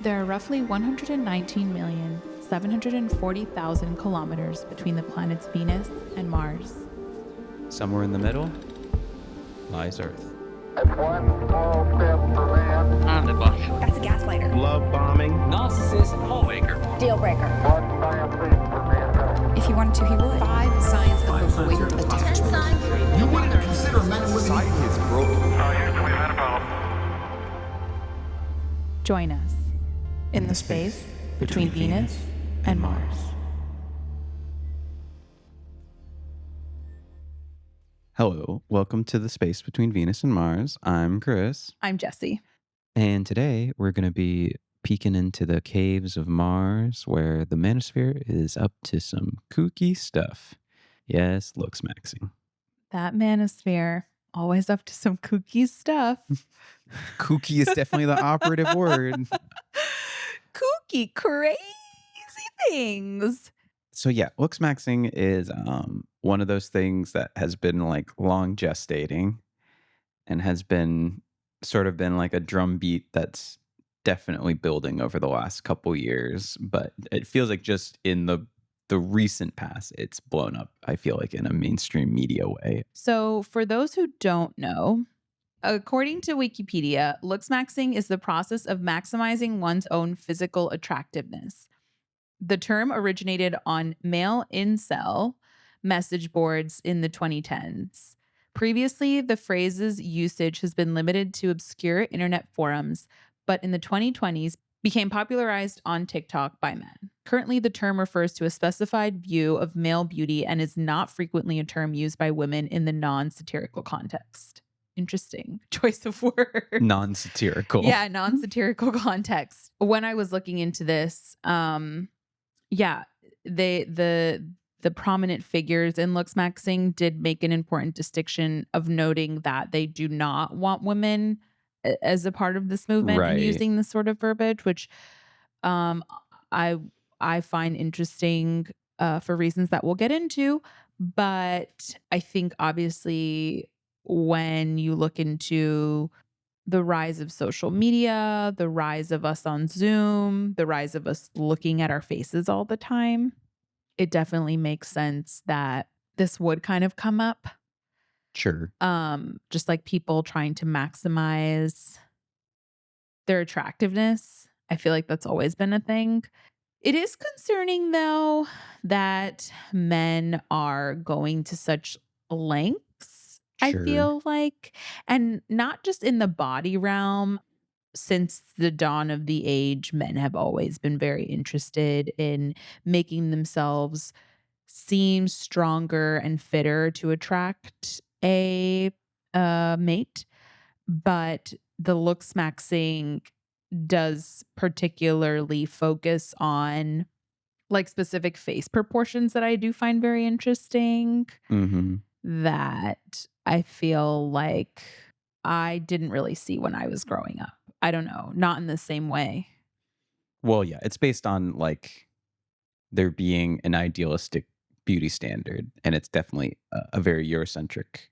There are roughly 119,740,000 kilometers between the planets Venus and Mars. Somewhere in the middle lies Earth. That's one small step for man, I'm the boss. That's a gaslighter. Love bombing. Narcissist. Homemaker. Deal breaker. one giant leap for mankind. If he wanted to, he would. 5 signs of avoidant attachment. You wouldn't consider men and women Society is broken. Houston, we've had a problem. Join us in the space between Venus and Mars. Hello, welcome to the space between Venus and Mars. I'm Chris, I'm Jessie. and today we're going to be peeking into the caves of Mars where the manosphere is up to some kooky stuff. Yes, Looksmaxxing. That manosphere, always up to some kooky stuff. Kooky is definitely the operative word. Kooky, crazy things. So yeah, Looksmaxxing is one of those things that has been like long gestating and has been sort of been like a drumbeat that's definitely building over the last couple years, but it feels like just in the recent past it's blown up, I feel like, in a mainstream media way. So for those who don't know, according to Wikipedia, Looksmaxxing is the process of maximizing one's own physical attractiveness. The term originated on male incel message boards in the 2010s. Previously, the phrase's usage has been limited to obscure internet forums, but in the 2020s became popularized on TikTok by men. Currently, the term refers to a specified view of male beauty and is not frequently a term used by women in the non-satirical context. Interesting choice of word. Non-satirical. Yeah, non-satirical context. When I was looking into this, the prominent figures in Looksmaxxing did make an important distinction of noting that they do not want women as a part of this movement Right. and using this sort of verbiage, which I find interesting for reasons that we'll get into. But I think obviously when you look into the rise of social media, the rise of us on Zoom, the rise of us looking at our faces all the time, it definitely makes sense that this would kind of come up. Sure. Just like people trying to maximize their attractiveness. I feel like that's always been a thing. It is concerning, though, that men are going to such lengths, I Sure. feel like, and not just in the body realm. Since the dawn of the age, men have always been very interested in making themselves seem stronger and fitter to attract a mate. But the Looksmaxxing does particularly focus on like specific face proportions that I do find very interesting, Mm-hmm. that I feel like I didn't really see when I was growing up. I don't know, not in the same way. Well, yeah, it's based on like there being an idealistic beauty standard, and it's definitely a very Eurocentric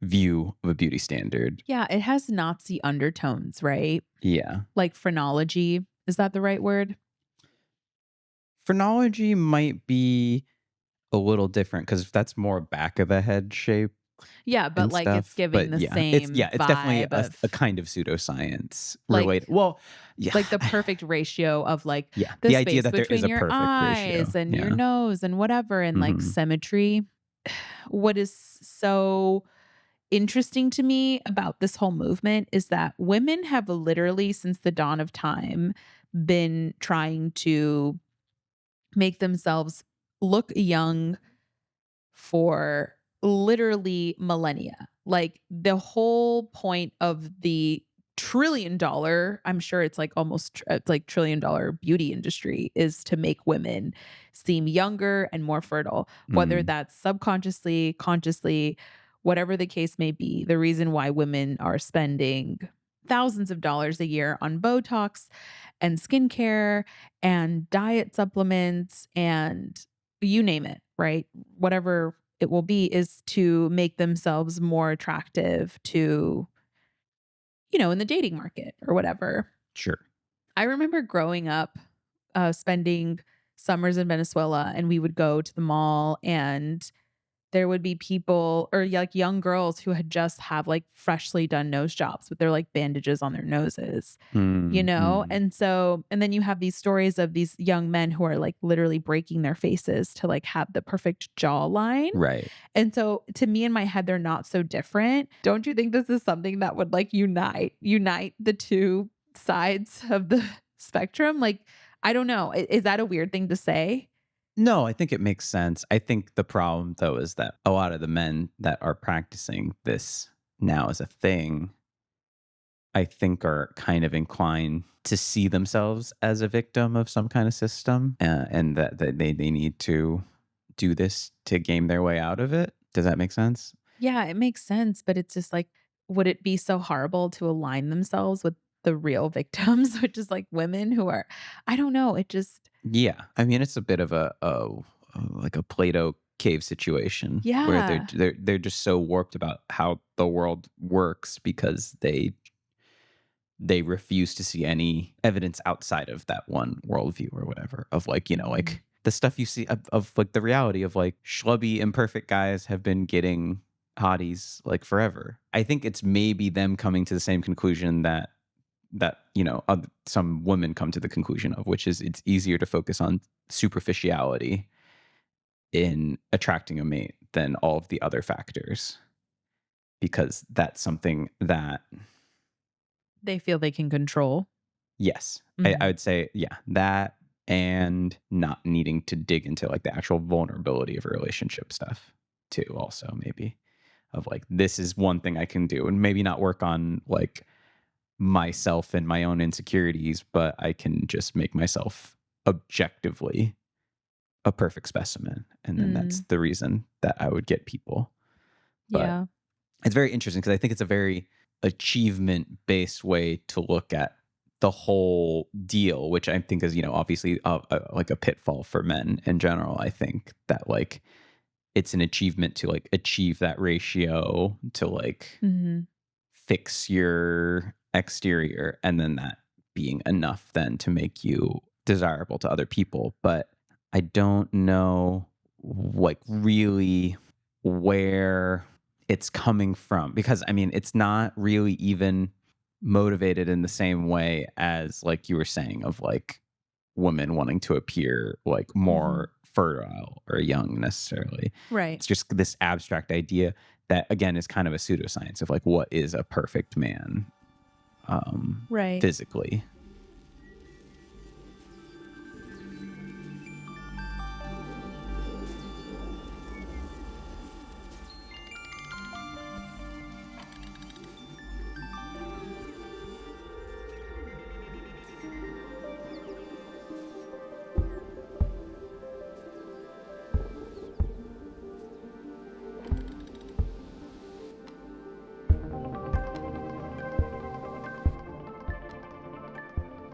view of a beauty standard. Yeah, it has Nazi undertones, right? Yeah. Like phrenology. Is that the right word? Phrenology might be a little different because that's more back of the head shape. Yeah, but And like stuff, it's giving but the yeah, same it's definitely vibe of, a kind of pseudoscience Like- related. Well, yeah, like the perfect ratio of like yeah, the the space idea that there between is a your perfect eyes ratio. and Yeah. your nose and whatever, and like Mhm. symmetry. What is so interesting to me about this whole movement is that women have literally, since the dawn of time, been trying to make themselves look young for literally millennia. Like the whole point of the $1 trillion, I'm sure it's like almost it's like $1 trillion beauty industry, is to make women seem younger and more fertile, whether that's subconsciously, consciously, whatever the case may be. The reason why women are spending thousands of dollars a year on Botox and skincare and diet supplements and you name it, right? Whatever it will be, is to make themselves more attractive to, in the dating market or whatever. Sure. I remember growing up, spending summers in Venezuela, and we would go to the mall, and there would be people or like young girls who had just have like freshly done nose jobs with their like bandages on their noses, you Mm, know? mm. And so, and then you have these stories of these young men who are like literally breaking their faces to like have the perfect jawline. Right. And so to me in my head, they're not so different. Don't you think this is something that would like unite the two sides of the spectrum? Like, I don't know. Is that a weird thing to say? No, I think it makes sense. I think the problem though is that a lot of the men that are practicing this now as a thing, I think are kind of inclined to see themselves as a victim of some kind of system, and that they need to do this to game their way out of it. Does that make sense? Yeah, it makes sense, but it's just like, would it be so horrible to align themselves with the real victims, which is like women who are, I don't know, it just, Yeah, I mean it's a bit of a like a Plato cave situation where yeah. they're just so warped about how the world works because they refuse to see any evidence outside of that one worldview or whatever of like, Mhm. like the stuff you see of like the reality of like schlubby, imperfect guys have been getting hotties like forever. I think it's maybe them coming to the same conclusion that some women come to the conclusion of, which is it's easier to focus on superficiality in attracting a mate than all of the other factors because that's something that. They feel they can control. Yes. I Mhm. would say, yeah, that and not needing to dig into like the actual vulnerability of a relationship stuff too, also maybe of like, this is one thing I can do and maybe not work on like myself and my own insecurities, but I can just make myself objectively a perfect specimen. And then that's Mm, the reason that I would get people. But yeah. it's very interesting because I think it's a very achievement based way to look at the whole deal, which I think is, obviously like a pitfall for men in general. I think that like it's an achievement to like achieve that ratio to like Mhm. fix your exterior and then that being enough then to make you desirable to other people. But I don't know like really where it's coming from because I mean it's not really even motivated in the same way as like you were saying of like women wanting to appear like Mhm. more fertile or young necessarily. Right. It's just this abstract idea that again is kind of a pseudoscience of like what is a perfect man Right. physically.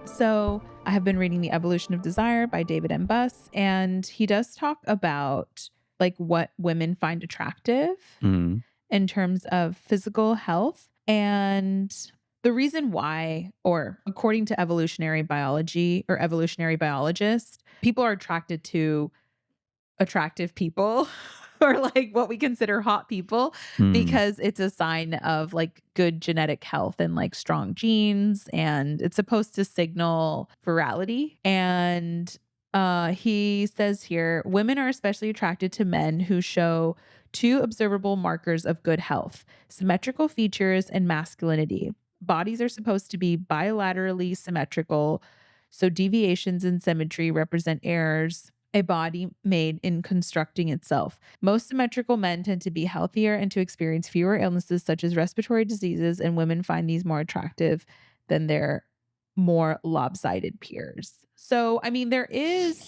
So I have been reading The Evolution of Desire by David M. Buss, and he does talk about like what women find attractive Mm, in terms of physical health. And the reason why, or according to evolutionary biology or evolutionary biologists, people are attracted to attractive people or like what we consider hot people mm, because it's a sign of like good genetic health and like strong genes, and it's supposed to signal virality. And he says here women are especially attracted to men who show two observable markers of good health: symmetrical features and masculinity. Bodies are supposed to be bilaterally symmetrical, so deviations in symmetry represent errors a body made in constructing itself. Most symmetrical men tend to be healthier and to experience fewer illnesses such as respiratory diseases, and women find these more attractive than their more lopsided peers. So, I mean, there is.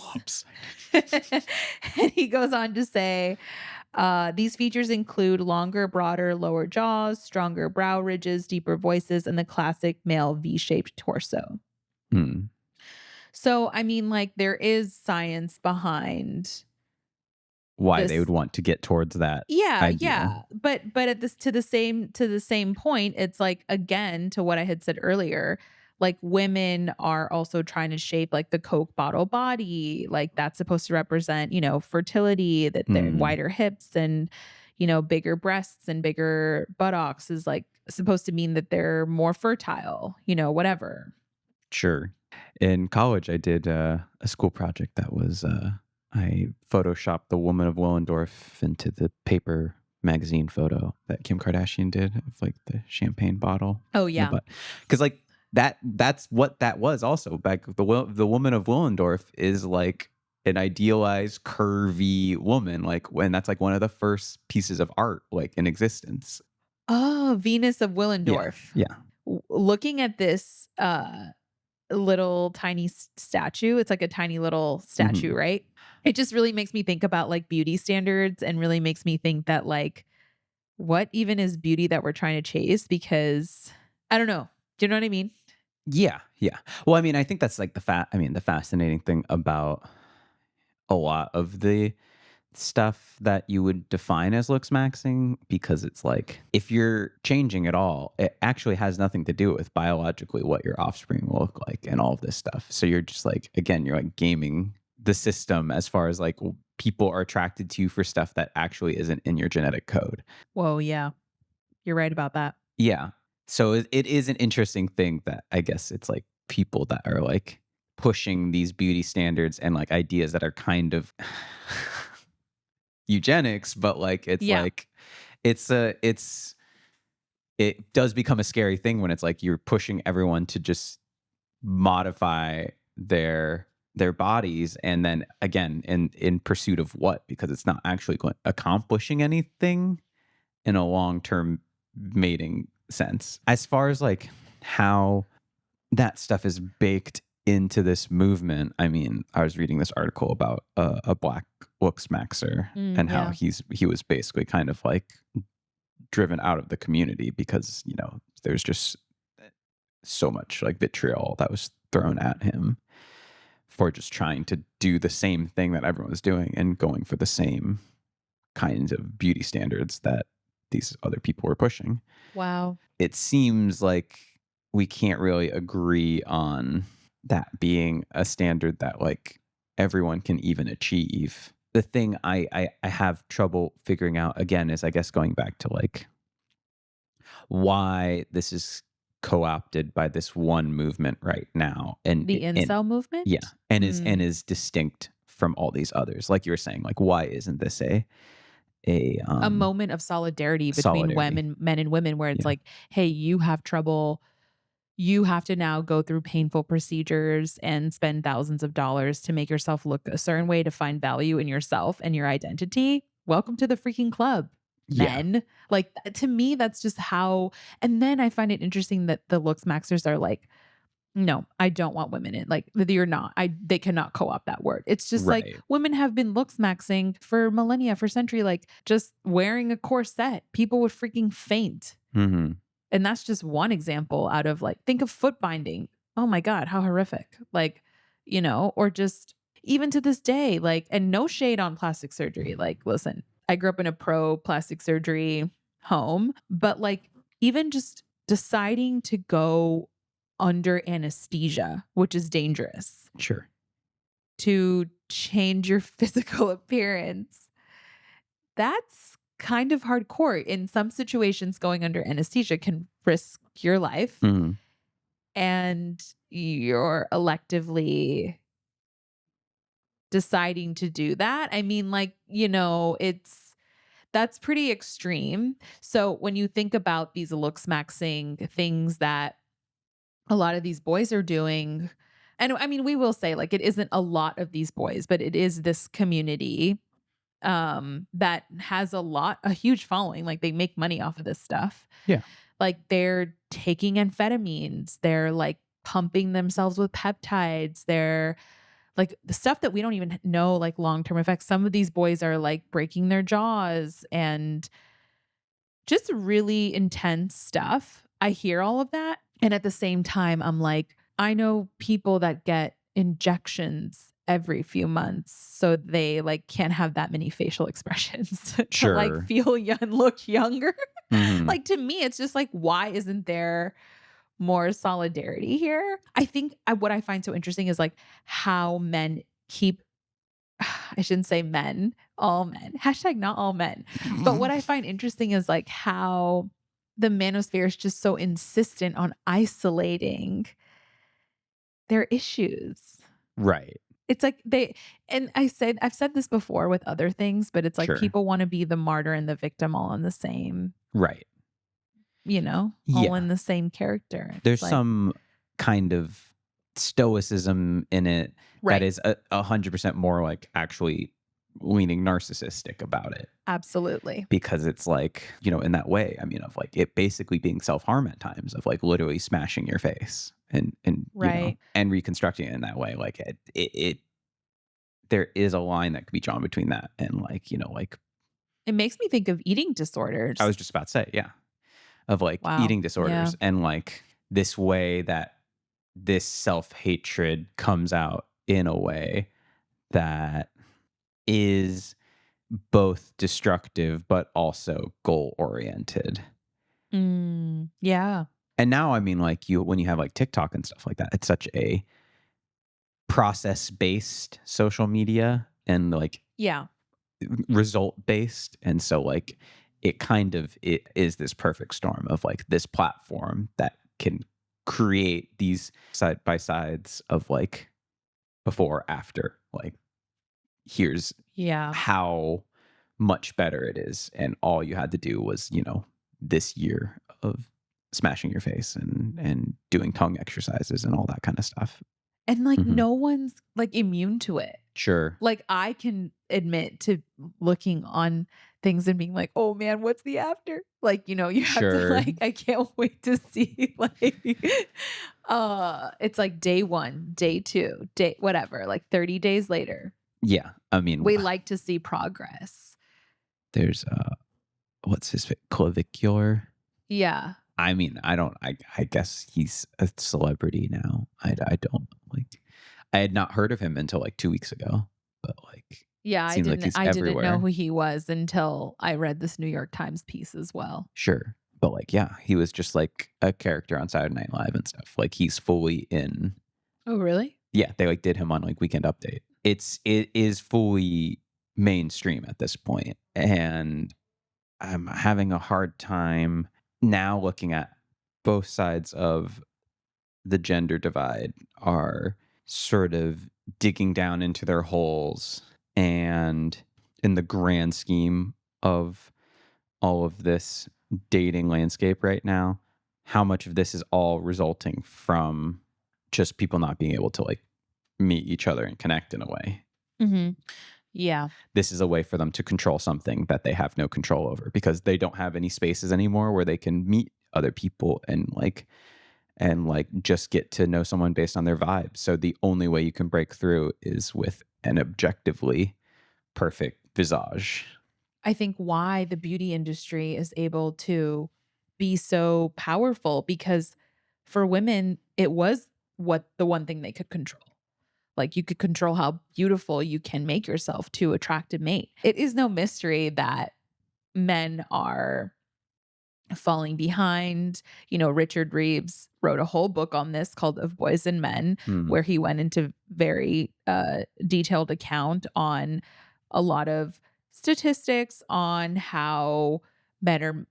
And he goes on to say, these features include longer, broader, lower jaws, stronger brow ridges, deeper voices, and the classic male V shaped torso. mm. So, I mean, like, there is science behind Why they would this. want to get towards that Yeah, ideal. yeah. But at this to the same point, it's like again to what I had said earlier, like women are also trying to shape like the Coke bottle body. Like that's supposed to represent, fertility, that they're Mm, wider hips and, bigger breasts and bigger buttocks is like supposed to mean that they're more fertile, whatever. sure. In college, I did a school project that was I photoshopped the woman of Willendorf into the paper magazine photo that Kim Kardashian did of like the champagne bottle Oh, in the yeah. butt. Because like that's what that was also back. The woman of Willendorf is like an idealized curvy woman, like when that's like one of the first pieces of art like in existence. Oh, Venus of Yeah, Willendorf. yeah. Looking at this little tiny statue, it's like a tiny little statue, Hmm. right? It just really makes me think about like beauty standards and really makes me think that like what even is beauty that we're trying to chase? Because I don't know. Do you know what I mean? Yeah, yeah. Well, I mean, I think that's like the fascinating thing about a lot of the stuff that you would define as looks maxing, because it's like if you're changing at all, it actually has nothing to do with biologically what your offspring will look like and all of this stuff. So you're just like, again, you're like gaming the system as far as like people are attracted to you for stuff that actually isn't in your genetic code. Whoa, yeah. You're right about that. Yeah. So it is an interesting thing that I guess it's like people that are like pushing these beauty standards and like ideas that are kind of eugenics, but like Yeah. it's it does become a scary thing when it's like you're pushing everyone to just modify their bodies, and then again in pursuit of what, because it's not actually accomplishing anything in a long-term mating sense. As far as like how that stuff is baked into this movement, I mean, I was reading this article about a black Looksmaxxer and how Yeah. he was basically kind of like driven out of the community because there's just so much like vitriol that was thrown at him for just trying to do the same thing that everyone was doing and going for the same kinds of beauty standards that these other people were pushing. Wow. It seems like we can't really agree on that being a standard that like everyone can even achieve. The thing I have trouble figuring out again is, I guess, going back to like why this is co-opted by this one movement right now, The and incel yeah, movement? and is distinct from all these others. Like you were saying, like why isn't this a A moment of solidarity between solidarity? women, men and women, where it's Yeah, like, hey, you have trouble. You have to now go through painful procedures and spend thousands of dollars to make yourself look a certain way to find value in yourself and your identity. Welcome to the freaking club, yeah, men. Like to me, that's just how. And then I find it interesting that the looks maxers are like, no, I don't want women in. Like you're not. They cannot co-opt that word. It's just like right. women have been looks maxing for millennia, for century. Like just wearing a corset, people would freaking faint. Hmm. And that's just one example out of like, think of foot binding. Oh my God, how horrific. Like, or just even to this day, like, and no shade on plastic surgery. Like, listen, I grew up in a pro plastic surgery home, but like, even just deciding to go under anesthesia, which is dangerous, Sure. to change your physical appearance, that's kind of hardcore. In some situations, going under anesthesia can risk your life, Mhm. and you're electively deciding to do that. I mean, like, that's pretty extreme. So when you think about these looks maxing things that a lot of these boys are doing, and I mean, we will say like it isn't a lot of these boys, but it is this community that has a huge following. Like they make money off of this stuff. Yeah. Like they're taking amphetamines, they're like pumping themselves with peptides, they're like the stuff that we don't even know, like long-term effects. Some of these boys are like breaking their jaws and just really intense stuff. I hear all of that, and at the same time I'm like, I know people that get injections every few months so they like can't have that many facial expressions to like Sure. feel young, look younger. Mhm. Like to me it's just like, why isn't there more solidarity here. I think what I find so interesting is like how men keep I shouldn't say men, all men. Hashtag not all men. But what I find interesting is like how the manosphere is just so insistent on isolating their issues. Right. It's like I've said this before with other things, but it's like Sure. people want to be the martyr and the victim all in the same, Right. all in Yeah. the same character. It's There's like, some kind of stoicism in it that right. is 100% more like actually leaning narcissistic about it, Absolutely. because it's like, in that way, I mean, of like it basically being self-harm at times, of like literally smashing your face and Right. and reconstructing it in that way. Like it there is a line that could be drawn between that and like, like It makes me think of eating disorders. I was just about to say, yeah, of like Wow. eating Yeah. disorders and like this way that this self-hatred comes out in a way that is both destructive but also goal oriented. Yeah. And now, I mean, like when you have like TikTok and stuff like that, it's such a process based social media and like Yeah. result based. And so like it is this perfect storm of like this platform that can create these side by sides of like before, after, like here's Yeah. how much better it is. And all you had to do was, this year of smashing your face and doing tongue exercises and all that kind of stuff. And like Mhm. no one's like immune to it. Sure. Like I can admit to looking on things and being like, "Oh man, what's the after?" Like, you have to Sure. like I can't wait to see like it's like day 1, day 2, day whatever, like 30 days later. Yeah. I mean, We like to see progress. there's what's clavicular. Yeah. I mean, I guess he's a celebrity now. I don't like, I had not heard of him until like 2 weeks ago, but like, Yeah, it seems like he's I didn't know everywhere. who he was until I read this New York Times piece as well. Sure. But like, yeah, he was just like a character on Saturday Night Live and stuff. Like he's fully in. Oh, really? Yeah, they like did him on like Weekend Update. It is fully mainstream at this point, and I'm having a hard time now looking at both sides of the gender divide are sort of digging down into their holes, and in the grand scheme of all of this dating landscape right now, how much of this is all resulting from just people not being able to like meet each other and connect in a way. Mm-hmm. Yeah. This is a way for them to control something that they have no control over, because they don't have any spaces anymore where they can meet other people and just get to know someone based on their vibe. So the only way you can break through is with an objectively perfect visage. I think why the beauty industry is able to be so powerful, because for women, it was the one thing they could control. Like you could control how beautiful you can make yourself to attract a mate. It is no mystery that men are falling behind. Richard Reeves wrote a whole book on this called Of Boys and Men, where he went into very detailed account on a lot of statistics on how men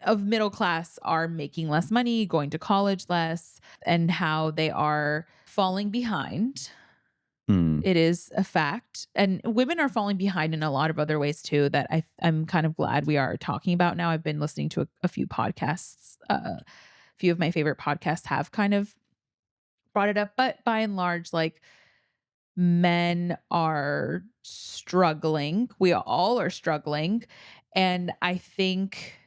of middle class are making less money, going to college less, and how they are falling behind. It is a fact. And women are falling behind in a lot of other ways too that I'm kind of glad we are talking about now. I've been listening to a few podcasts. A few of my favorite podcasts have kind of brought it up. But by and large, like men are struggling. We all are struggling. And I think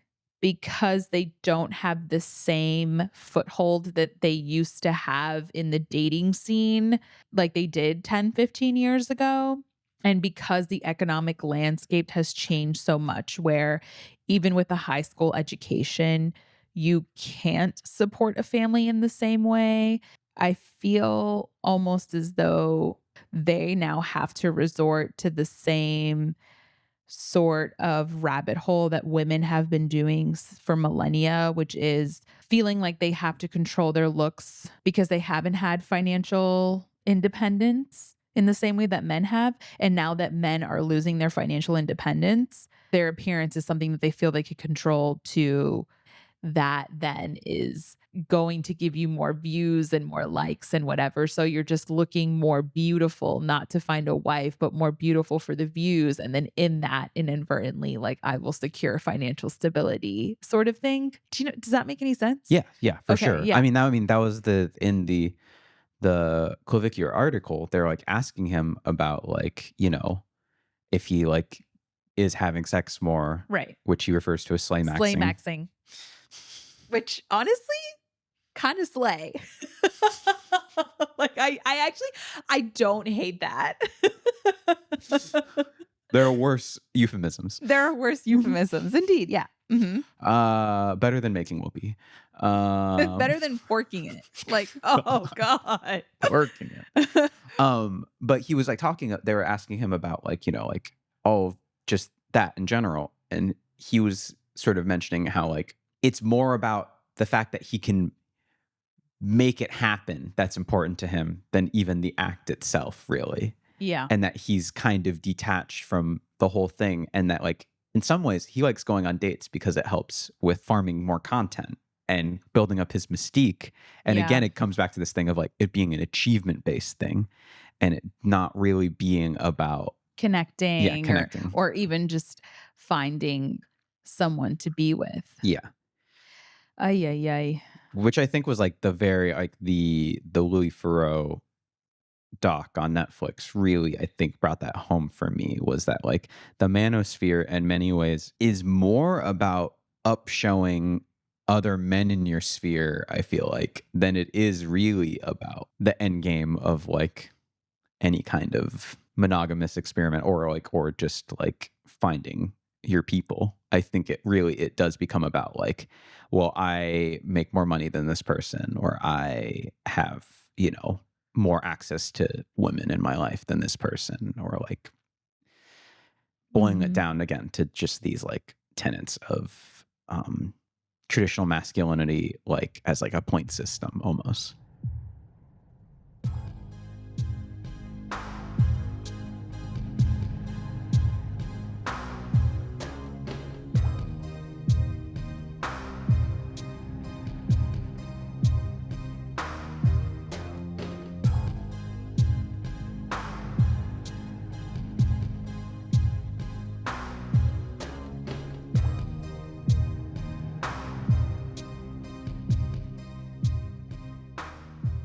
because they don't have the same foothold that they used to have in the dating scene like they did 10, 15 years ago. And because the economic landscape has changed so much, where even with a high school education, you can't support a family in the same way. I feel almost as though they now have to resort to the same sort of rabbit hole that women have been doing for millennia, which is feeling like they have to control their looks because they haven't had financial independence in the same way that men have. And now that men are losing their financial independence, their appearance is something that they feel they could control to that then is going to give you more views and more likes and whatever. So you're just looking more beautiful, not to find a wife, but more beautiful for the views. And then in that, inadvertently, like I will secure financial stability sort of thing. Does that make any sense? Yeah, yeah, for Okay, sure. yeah. I mean, that was in the Clovicular article. They're like asking him about like, if he like is having sex more, Right. which he refers to as slay Slay maxing. maxing. Which honestly, kind of slay. Like I don't hate that. There are worse euphemisms. There are worse euphemisms. Indeed. Yeah. Better than making whoopee. Better than forking it. Like, oh God. Working it. But he was like they were asking him about like, like all just that in general. And he was sort of mentioning how like it's more about the fact that he can make it happen that's important to him than even the act itself, really. Yeah. And that he's kind of detached from the whole thing. And that like in some ways he likes going on dates because it helps with farming more content and building up his mystique. And Yeah. again, it comes back to this thing of like it being an achievement-based thing and it not really being about Connecting. Yeah, connecting. Or even just finding someone to be with. Yeah. Ay, ay, ay. Which I think was like the Louis Theroux doc on Netflix really, I think, brought that home for me, was that like the manosphere in many ways is more about upshowing other men in your sphere, I feel like, than it is really about the end game of like any kind of monogamous experiment or just like finding your people. I think it does become about like, well, I make more money than this person, or I have, more access to women in my life than this person, or like boiling it down again to just these like tenets of traditional masculinity, like as like a point system almost.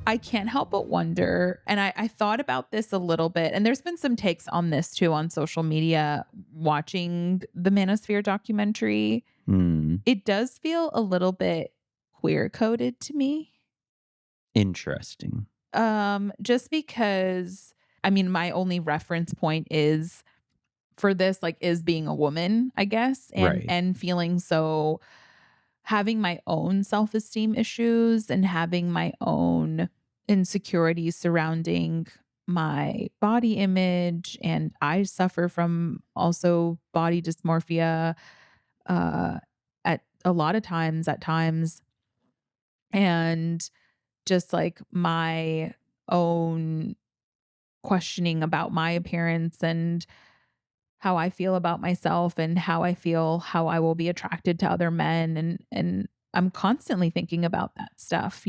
I can't help but wonder, and I thought about this a little bit, and there's been some takes on this too on social media watching the Manosphere documentary. It does feel a little bit queer coded to me. Interesting. Just because, I mean, my only reference point is for this, like, is being a woman, I guess, Right. and feeling so, having my own self-esteem issues and having my own insecurities surrounding my body image. And I suffer from also body dysmorphia at a lot of times, at times. And just like my own questioning about my appearance and how I feel about myself and how I will be attracted to other men. And I'm constantly thinking about that stuff,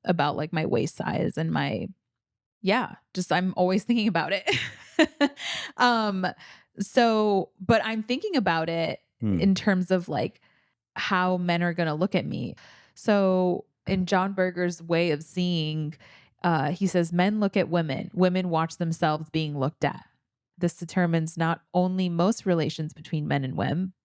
about like my waist size and I'm always thinking about it. But I'm thinking about it in terms of like how men are going to look at me. So in John Berger's way of seeing, he says, men look at women, women watch themselves being looked at. This determines not only most relations between men and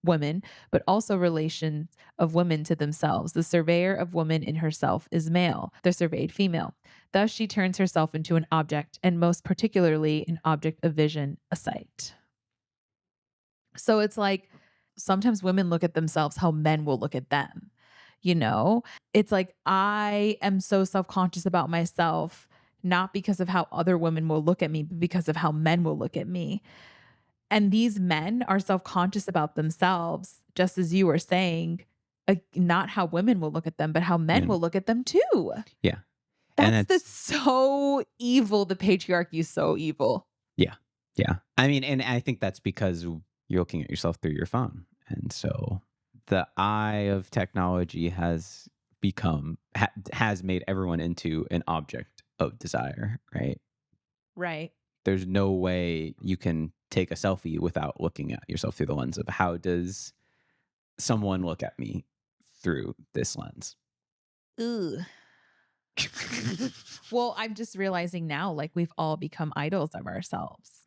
women, but also relations of women to themselves. The surveyor of woman in herself is male, the surveyed female. Thus she turns herself into an object, and most particularly an object of vision, a sight. So it's like sometimes women look at themselves how men will look at them. It's like I am so self-conscious about myself, not because of how other women will look at me, but because of how men will look at me. And these men are self-conscious about themselves, just as you were saying, not how women will look at them, but how men Yeah. will look at them too. Yeah. And That's so evil. The patriarchy is so evil. yeah. Yeah. I mean, and I think that's because you're looking at yourself through your phone. And so the eye of technology has has made everyone into an object of desire, right? Right. There's no way you can take a selfie without looking at yourself through the lens of how does someone look at me through this lens. Ugh. Well, I'm just realizing now, like, we've all become idols of ourselves.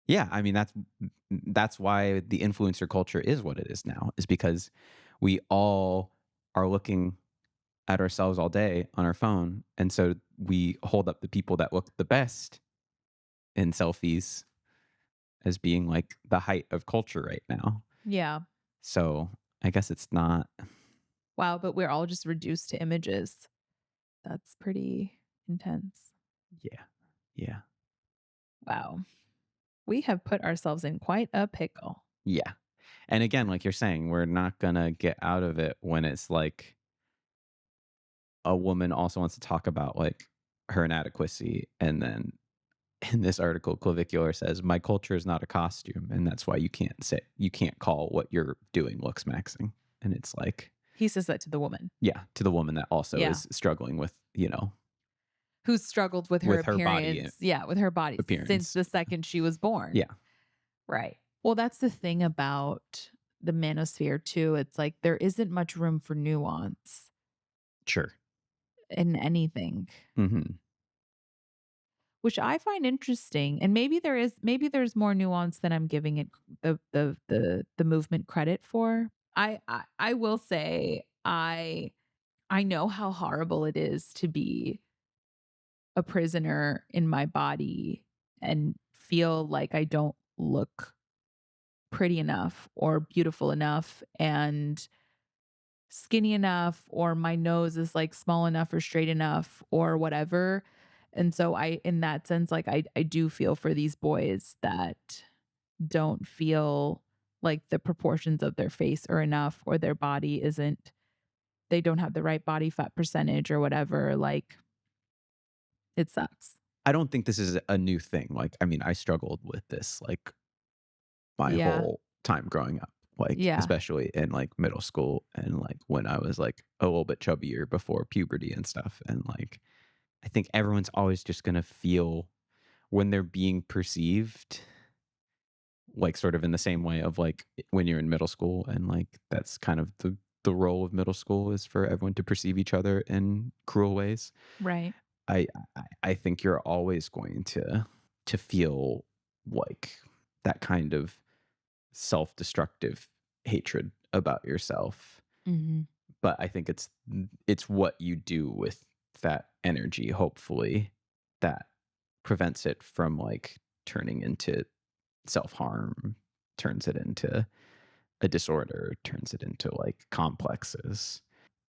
Yeah, I mean that's why the influencer culture is what it is now, is because we all are looking at ourselves all day on our phone, and so we hold up the people that look the best in selfies as being like the height of culture right now. Yeah. So I guess it's not. Wow, but we're all just reduced to images. That's pretty intense. Yeah, yeah, Wow. We have put ourselves in quite a pickle. yeah. And again, like you're saying, we're not gonna get out of it when it's like a woman also wants to talk about like her inadequacy, and then in this article, Clavicular says, "My culture is not a costume, and that's why you can't call what you're doing looks maxing." And it's like, He says that to the woman. yeah, to the woman that also Yeah. is struggling with, Who struggled with her with her body appearance. Yeah, with her body since appearance. the second she was born. Yeah, Right. Well, that's the thing about the manosphere too. It's like there isn't much room for nuance sure. in anything, Hmm. which I find interesting. And maybe there's more nuance than I'm giving it the movement credit for. I will say I know how horrible it is to be a prisoner in my body and feel like I don't look pretty enough or beautiful enough and skinny enough, or my nose is like small enough or straight enough or whatever. And so in that sense, like I do feel for these boys that don't feel like the proportions of their face are enough, or their body isn't, they don't have the right body fat percentage or whatever. Like, it sucks. I don't think this is a new thing. Like, I mean, I struggled with this like my Yeah. whole time growing up, like Yeah. especially in like middle school and like when I was like a little bit chubbier before puberty and stuff. And like, I think everyone's always just gonna feel when they're being perceived like sort of in the same way of like when you're in middle school, and like that's kind of the role of middle school is for everyone to perceive each other in cruel ways. Right. I think you're always going to feel like that kind of self-destructive hatred about yourself. Mhm. But I think it's what you do with that energy, hopefully, that prevents it from like turning into self-harm, turns it into a disorder, turns it into like complexes,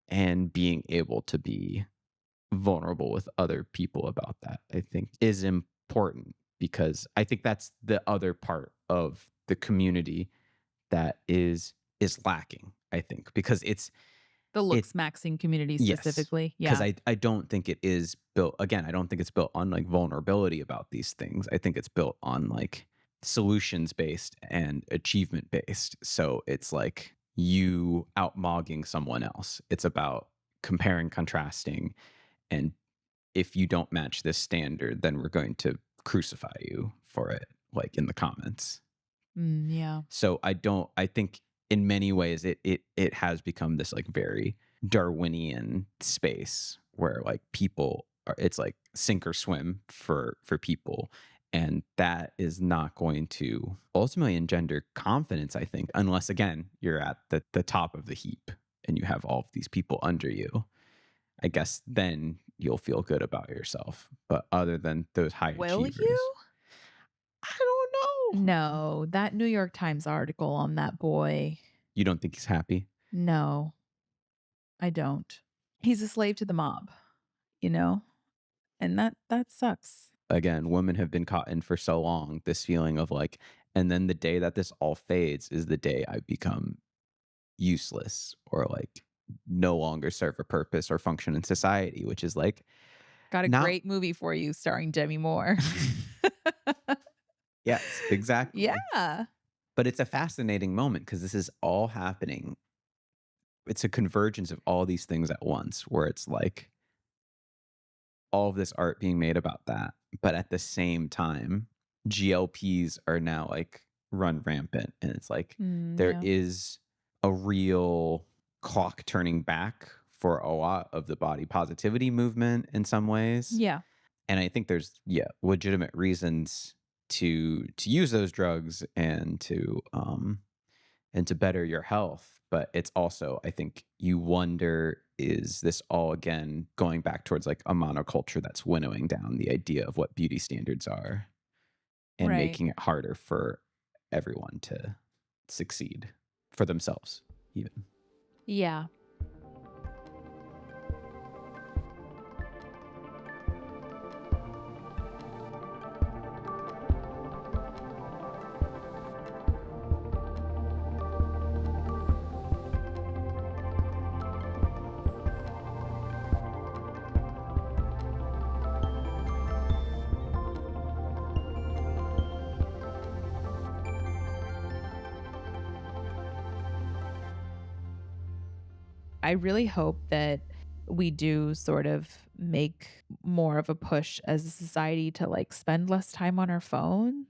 and being able to be vulnerable with other people about that, I think is important, because I think that's the other part of the community that is lacking, I think, because The it Looksmaxxing community yes, specifically. because Yeah. I don't think it is built, again, I don't think it's built on like vulnerability about these things. I think it's built on like solutions based and achievement based. So it's like you outmogging someone else. It's about comparing, contrasting, and if you don't match this standard, then we're going to crucify you for it, like in the comments. Yeah. So I think in many ways it has become this like very Darwinian space where like people are, it's like sink or swim for people. And that is not going to ultimately engender confidence, I think, unless again you're at the top of the heap and you have all of these people under you. I guess then you'll feel good about yourself. But other than those high Will achievers, you? I don't know. No, that New York Times article on that boy. You don't think he's happy? No, I don't. He's a slave to the mob, you know? And that sucks. Again, women have been caught in for so long this feeling of like, and then the day that this all fades is the day I become useless or like no longer serve a purpose or function in society, which is like Got a not great movie for you starring Demi Moore. yes, exactly. Yeah. But it's a fascinating moment because this is all happening. It's a convergence of all these things at once where it's like all of this art being made about that. But at the same time, GLPs are now like run rampant. And it's like there Yeah. is a real clock turning back for a lot of the body positivity movement in some ways. Yeah. And I think there's legitimate reasons to use those drugs and to better your health. But it's also, I think you wonder, is this all again going back towards like a monoculture that's winnowing down the idea of what beauty standards are and Right. making it harder for everyone to succeed for themselves even. Yeah. I really hope that we do sort of make more of a push as a society to like spend less time on our phones.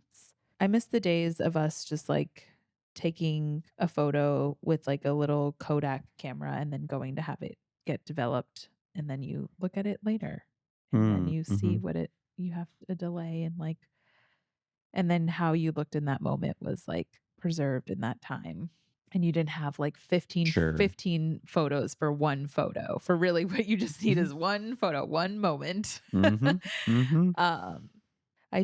I miss the days of us just like taking a photo with like a little Kodak camera and then going to have it get developed, and then you look at it later and then you see what you have a delay and like, and then how you looked in that moment was like preserved in that time. And you didn't have like 15 Sure. 15 photos for one photo. For really what you just need is one photo, one moment. I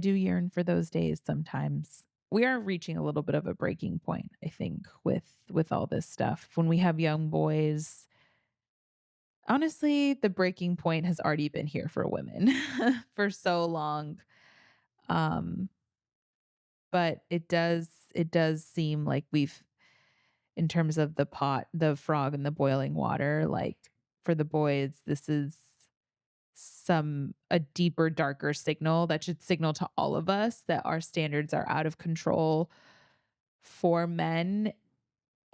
do yearn for those days sometimes. We are reaching a little bit of a breaking point, I think, with all this stuff. When we have young boys, honestly, the breaking point has already been here for women for so long. But it does seem like we've, in terms of the frog and the boiling water, like for the boys, this is a deeper, darker signal that should signal to all of us that our standards are out of control for men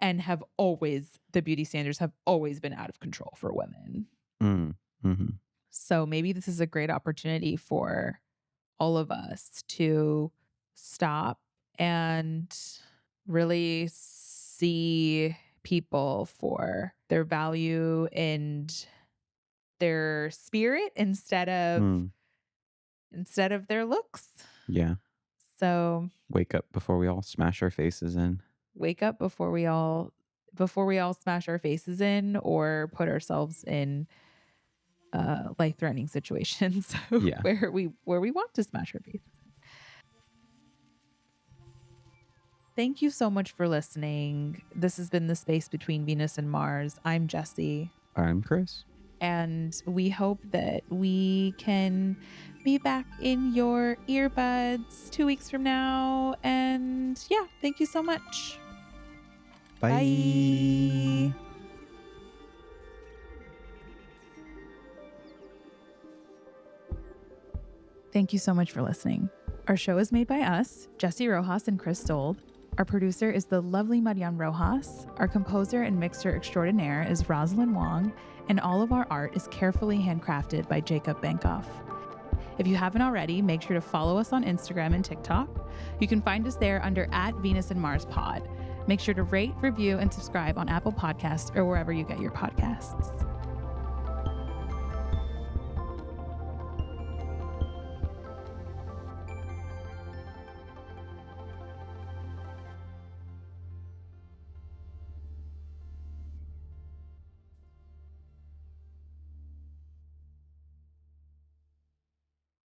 and the beauty standards have always been out of control for women. So maybe this is a great opportunity for all of us to stop and really see people for their value and their spirit instead of their looks. Yeah. So Wake up before we all smash our faces in. wake up before we all smash our faces in or put ourselves in life-threatening situations Yeah. where we want to smash our faces. Thank you so much for listening. This has been The Space Between Venus and Mars. I'm Jessie. I'm Chris. And we hope that we can be back in your earbuds 2 weeks from now. And yeah, thank you so much. Bye. Thank you so much for listening. Our show is made by us, Jessie Rojas and Chris Stold. Our producer is the lovely Marian Rojas. Our composer and mixer extraordinaire is Rosalind Wong, and all of our art is carefully handcrafted by Jacob Bankoff. If you haven't already, make sure to follow us on Instagram and TikTok. You can find us there under @VenusandMarsPod. Make sure to rate, review, and subscribe on Apple Podcasts or wherever you get your podcasts.